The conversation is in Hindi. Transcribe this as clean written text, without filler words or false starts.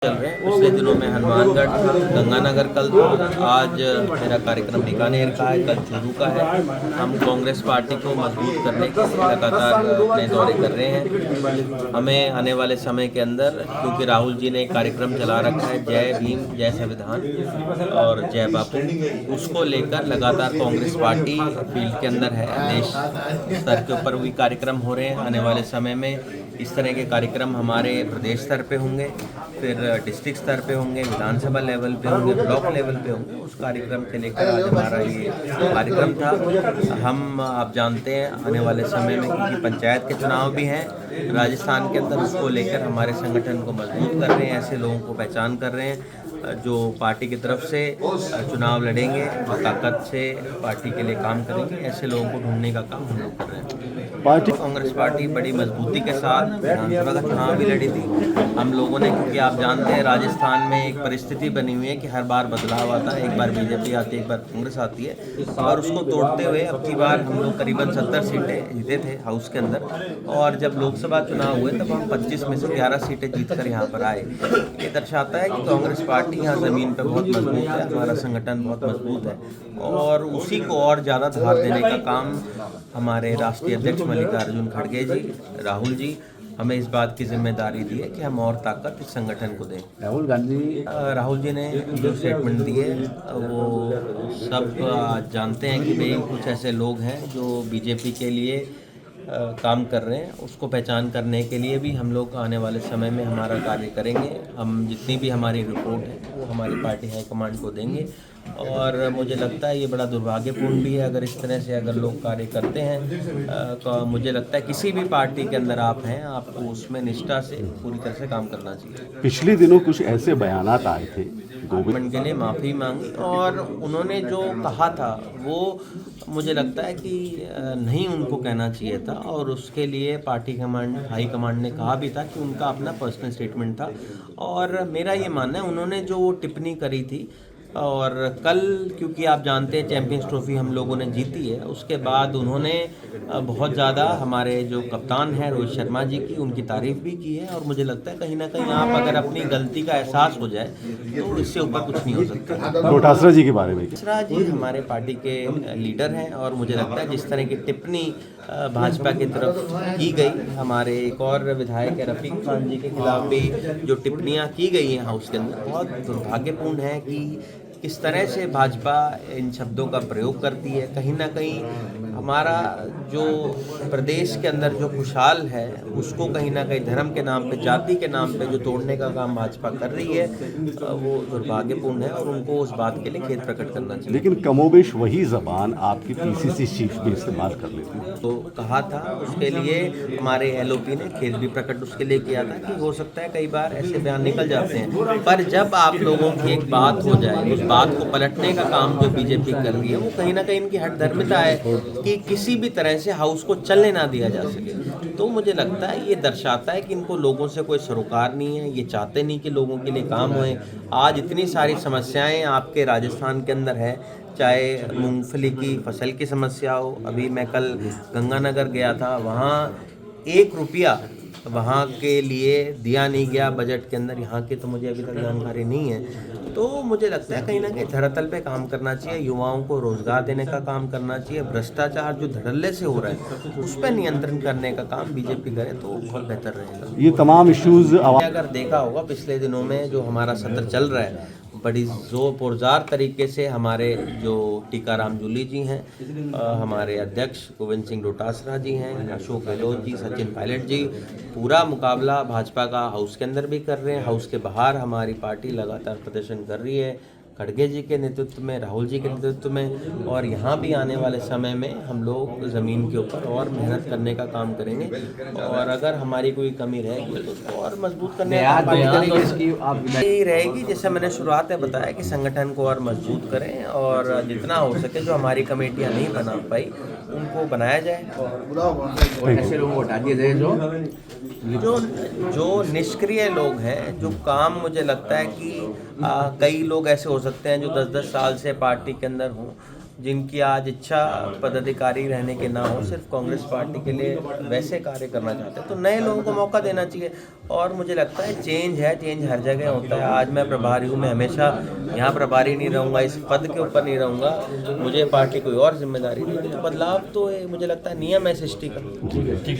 चल रहे हैं। पिछले दिनों में हनुमानगढ़ था, गंगानगर कल था, आज मेरा कार्यक्रम बीकानेर का है, कल चूरू का है। हम कांग्रेस पार्टी को मजबूत करने के लिए लगातार नए दौरे कर रहे हैं। हमें आने वाले समय के अंदर, क्योंकि राहुल जी ने एक कार्यक्रम चला रखा है जय भीम जय संविधान और जय बापू, उसको लेकर लगातार कांग्रेस पार्टी फील्ड के अंदर है। देश स्तर के ऊपर भी कार्यक्रम हो रहे हैं। आने वाले समय में इस तरह के कार्यक्रम हमारे प्रदेश स्तर पे होंगे, फिर डिस्ट्रिक्ट स्तर पे होंगे, विधानसभा लेवल पे होंगे, ब्लॉक लेवल पे होंगे। उस कार्यक्रम के लेकर आज हमारा ये कार्यक्रम था। हम आप जानते हैं आने वाले समय में, क्योंकि पंचायत के चुनाव भी हैं राजस्थान के अंदर, उसको लेकर हमारे संगठन को मजबूत कर रहे हैं। ऐसे लोगों को पहचान कर रहे हैं जो पार्टी की तरफ से चुनाव लड़ेंगे, जो ताकत से पार्टी के लिए काम करेंगे। ऐसे लोगों को ढूंढने का काम हम लोग कर रहे हैं। पार्टी कांग्रेस पार्टी बड़ी मजबूती के साथ विधानसभा का चुनाव भी लड़ी थी हम लोगों ने, क्योंकि आप जानते हैं राजस्थान में एक परिस्थिति बनी हुई है कि हर बार बदलाव आता है। एक बार बीजेपी आती है, एक बार कांग्रेस आती है, और उसको तोड़ते हुए अब की बार हम लोग करीबन 70 सीटें जीते थे हाउस के अंदर। और जब लोकसभा चुनाव हुए तब हम 25 में से 11 सीटें जीतकर यहाँ पर आए। ये दर्शाता है कि कांग्रेस पार्टी यहाँ ज़मीन पर बहुत मजबूत है, हमारा संगठन बहुत मजबूत है, और उसी को और ज़्यादा धार देने का काम हमारे राष्ट्रीय अध्यक्ष मल्लिकार्जुन खड़गे जी, राहुल जी, हमें इस बात की जिम्मेदारी दी है कि हम और ताकत इस संगठन को दें। राहुल जी ने जो स्टेटमेंट दी है वो सब जानते हैं कि भाई कुछ ऐसे लोग हैं जो बीजेपी के लिए काम कर रहे हैं। उसको पहचान करने के लिए भी हम लोग आने वाले समय में हमारा कार्य करेंगे। हम जितनी भी हमारी रिपोर्ट है वो हमारी पार्टी हाईकमांड को देंगे, और मुझे लगता है ये बड़ा दुर्भाग्यपूर्ण भी है अगर इस तरह से अगर लोग कार्य करते हैं। तो मुझे लगता है किसी भी पार्टी के अंदर आप हैं, आपको उसमें निष्ठा से पूरी तरह से काम करना चाहिए। पिछले दिनों कुछ ऐसे बयानात आए थे, गवर्नमेंट के लिए माफ़ी मांगी, और उन्होंने जो कहा था वो मुझे लगता है कि नहीं उनको कहना चाहिए था, और उसके लिए पार्टी कमांड हाई कमांड ने कहा भी था कि उनका अपना पर्सनल स्टेटमेंट था। और मेरा ये मानना है उन्होंने जो टिप्पणी करी थी, और कल क्योंकि आप जानते हैं चैंपियंस ट्रॉफी हम लोगों ने जीती है, उसके बाद उन्होंने बहुत ज़्यादा हमारे जो कप्तान हैं रोहित शर्मा जी की, उनकी तारीफ़ भी की है। और मुझे लगता है कहीं ना कहीं आप अगर अपनी गलती का एहसास हो जाए तो इससे ऊपर कुछ नहीं हो सकता। डोटासरा जी के बारे में, डोटासरा जी हमारे पार्टी के लीडर हैं, और मुझे लगता है जिस तरह की टिप्पणी भाजपा की तरफ की गई, हमारे एक और विधायक है रफीक खान जी के खिलाफ भी जो टिप्पणियाँ की गई हैं हाउस के अंदर, बहुत दुर्भाग्यपूर्ण है कि किस तरह से भाजपा इन शब्दों का प्रयोग करती है। कहीं ना कहीं हमारा जो प्रदेश के अंदर जो खुशहाल है उसको कहीं ना कहीं धर्म के नाम पे, जाति के नाम पे जो तोड़ने का काम भाजपा कर रही है वो दुर्भाग्यपूर्ण है, और उनको उस बात के लिए खेद प्रकट करना चाहिए। लेकिन कमोबेश वही जबान आपकी पीसीसी चीफ भी इस्तेमाल कर लेती है। तो कहा था, उसके लिए हमारे एलओपी ने खेद भी प्रकट उसके लिए किया था कि हो सकता है कई बार ऐसे बयान निकल जाते हैं, पर जब आप लोगों की एक बात हो जाए, उस बात को पलटने का काम जो बीजेपी कर रही है वो कहीं ना कहीं इनकी हठधर्मिता है कि किसी भी तरह से हाउस को चलने ना दिया जा सके। तो मुझे लगता है ये दर्शाता है कि इनको लोगों से कोई सरोकार नहीं है, ये चाहते नहीं कि लोगों के लिए काम होए। आज इतनी सारी समस्याएं आपके राजस्थान के अंदर है, चाहे मूंगफली की फसल की समस्या हो। अभी मैं कल गंगानगर गया था, वहाँ 1 रुपया वहाँ के लिए दिया नहीं गया बजट के अंदर। यहाँ की तो मुझे अभी तक जानकारी नहीं है। तो मुझे लगता है कहीं ना कहीं धरातल पे काम करना चाहिए, युवाओं को रोजगार देने का काम करना चाहिए। भ्रष्टाचार जो धड़ल्ले से हो रहा है उस पर नियंत्रण करने का काम बीजेपी करे तो बहुत बेहतर रहेगा। ये तमाम इश्यूज अगर देखा होगा पिछले दिनों में जो हमारा सत्र चल रहा है, बड़ी जोर पुरजार तरीके से हमारे जो टीकाराम जूली जी हैं, हमारे अध्यक्ष गोविंद सिंह डोटासरा जी हैं, अशोक गहलोत जी, सचिन पायलट जी, पूरा मुकाबला भाजपा का हाउस के अंदर भी कर रहे हैं। हाउस के बाहर हमारी पार्टी लगातार प्रदर्शन कर रही है, खड़गे जी के नेतृत्व में, राहुल जी के नेतृत्व में, और यहाँ भी आने वाले समय में हम लोग ज़मीन के ऊपर और मेहनत करने का काम करेंगे। और अगर हमारी कोई कमी रहेगी तो उसको और मजबूत करने का काम रहेगी। जैसे मैंने शुरुआत में बताया कि संगठन को और मजबूत करें, और जितना हो सके जो हमारी कमेटियाँ नहीं बना पाई उनको बनाया जाए, और ऐसे लोगों को हटा दिया जाए जो निष्क्रिय लोग हैं, जो काम मुझे लगता है कि कई लोग ऐसे हो सकते हैं जो 10-10 साल से पार्टी के अंदर हों, जिनकी आज इच्छा पदाधिकारी रहने के ना हो, सिर्फ कांग्रेस पार्टी के लिए वैसे कार्य करना चाहते हैं, तो नए लोगों को मौका देना चाहिए। और मुझे लगता है चेंज है, चेंज हर जगह होता है। आज मैं प्रभारी हूँ, मैं हमेशा यहाँ प्रभारी नहीं रहूँगा, इस पद के ऊपर नहीं रहूँगा, मुझे पार्टी कोई और जिम्मेदारी दी, तो बदलाव तो मुझे लगता है नियम है सृष्टि का।